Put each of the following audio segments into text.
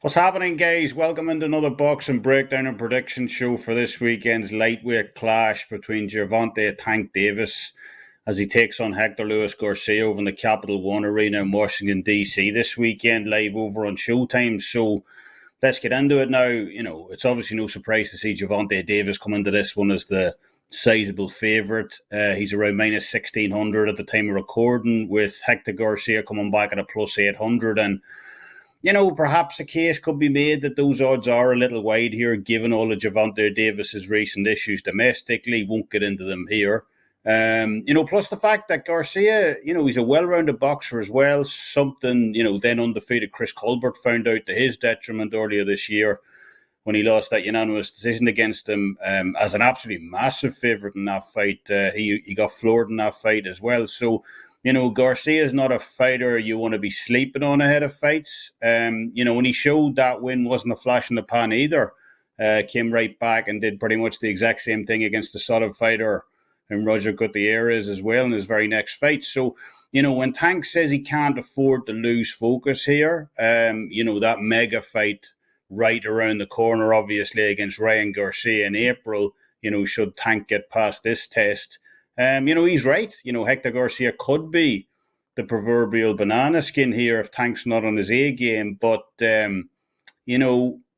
What's happening, guys? Welcome into another boxing breakdown and prediction show for this weekend's lightweight clash between Gervonta Tank Davis as he takes on Hector Luis Garcia over in the Capital One Arena in Washington D.C. this weekend, live over on Showtime. So let's get into it now. It's obviously no surprise to see Gervonta Davis come into this one as the sizable favourite. He's around minus 1600 at the time of recording, with Hector Garcia coming back at a plus 800. And perhaps a case could be made that those odds are a little wide here, given all of Gervonta Davis's recent issues domestically. Won't get into them here. Plus the fact that Garcia, he's a well-rounded boxer as well. Something, then undefeated Chris Colbert found out to his detriment earlier this year when he lost that unanimous decision against him as an absolutely massive favourite in that fight. He got floored in that fight as well. So, Garcia is not a fighter you want to be sleeping on ahead of fights. When he showed that win, wasn't a flash in the pan either. Came right back and did pretty much the exact same thing against a solid fighter and Roger Gutierrez as well in his very next fight. So, when Tank says he can't afford to lose focus here, that mega fight right around the corner, obviously, against Ryan Garcia in April, should Tank get past this test, he's right. Hector Garcia could be the proverbial banana skin here if Tank's not on his A game. But,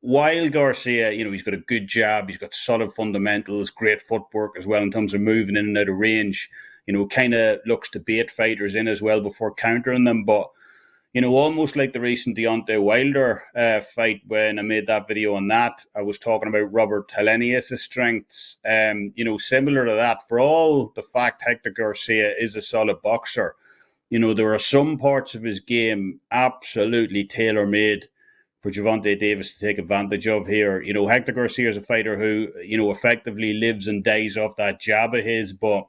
while Garcia, he's got a good jab, he's got solid fundamentals, great footwork as well in terms of moving in and out of range, kind of looks to bait fighters in as well before countering them. But, almost like the recent Deontay Wilder fight, when I made that video on that, I was talking about Robert Helenius' strengths. Similar to that, for all the fact Hector Garcia is a solid boxer, there are some parts of his game absolutely tailor-made for Gervonta Davis to take advantage of here. Hector Garcia is a fighter who, effectively lives and dies off that jab of his, but,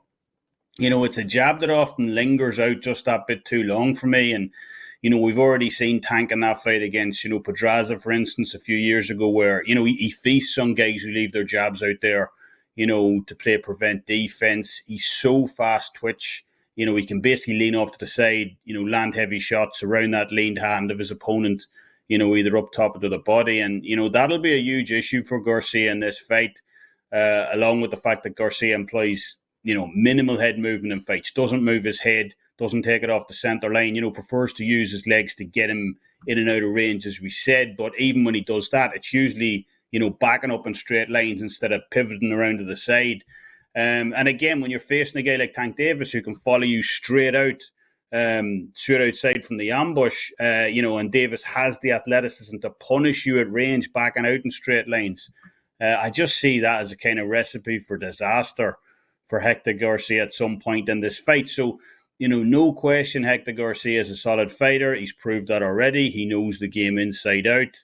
it's a jab that often lingers out just that bit too long for me. And we've already seen Tank in that fight against, Pedraza, for instance, a few years ago, where, he feasts on guys who leave their jabs out there, to play prevent defense. He's so fast twitch. He can basically lean off to the side, land heavy shots around that leaned hand of his opponent, either up top or to the body. And, that'll be a huge issue for Garcia in this fight, along with the fact that Garcia employs, minimal head movement in fights, doesn't move his head, doesn't take it off the center line, prefers to use his legs to get him in and out of range, as we said. But even when he does that, it's usually, backing up in straight lines instead of pivoting around to the side. And again, when you're facing a guy like Tank Davis who can follow you straight outside from the ambush, and Davis has the athleticism to punish you at range, backing out in straight lines. I just see that as a kind of recipe for disaster for Hector Garcia at some point in this fight. So, no question, Hector Garcia is a solid fighter. He's proved that already. He knows the game inside out.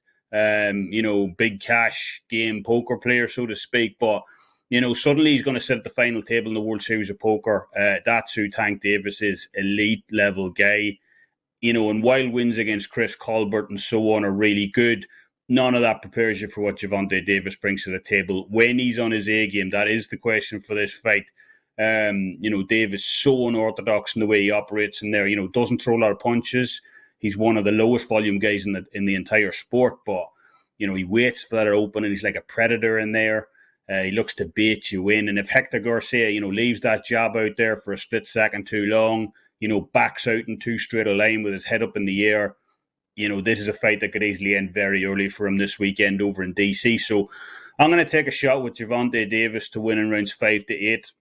Big cash game poker player, so to speak. But, suddenly he's going to sit at the final table in the World Series of Poker. That's who Tank Davis is, elite level guy. And while wins against Chris Colbert and so on are really good, none of that prepares you for what Gervonta Davis brings to the table when he's on his A game. That is the question for this fight. Davis so unorthodox in the way he operates in there. Doesn't throw a lot of punches. He's one of the lowest volume guys in the entire sport. But he waits for that open, and he's like a predator in there. He looks to bait you in. And if Hector Garcia, leaves that jab out there for a split second too long, backs out in too straight a line with his head up in the air, this is a fight that could easily end very early for him this weekend over in DC. So I'm going to take a shot with Gervonta Davis to win in rounds 5 to 8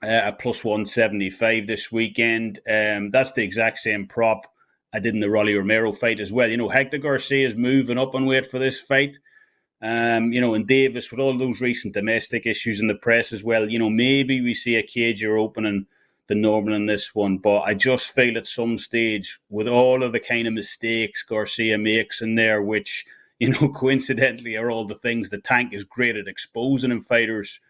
at plus 175 this weekend. That's the exact same prop I did in the Rolly Romero fight as well. Hector Garcia is moving up on weight for this fight. And Davis, with all those recent domestic issues in the press as well, maybe we see a cagier opening the normal in this one. But I just feel at some stage, with all of the kind of mistakes Garcia makes in there, which, coincidentally are all the things that Tank is great at exposing in fighters,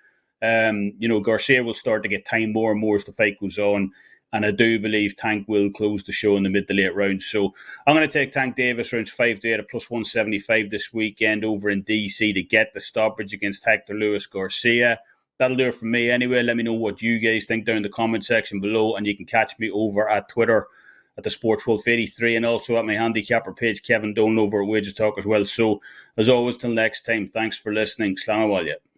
Garcia will start to get time more and more as the fight goes on. And I do believe Tank will close the show in the mid to late rounds. So I'm going to take Tank Davis rounds 5 to 8 at plus 175 this weekend over in DC to get the stoppage against Hector Luis Garcia. That'll do it from me anyway. Let me know what you guys think down in the comment section below. And you can catch me over at Twitter at the Sports Wolf 83, and also at my handicapper page, Kevin Dolan, over at WagerTalk as well. So, as always, till next time, thanks for listening. Slán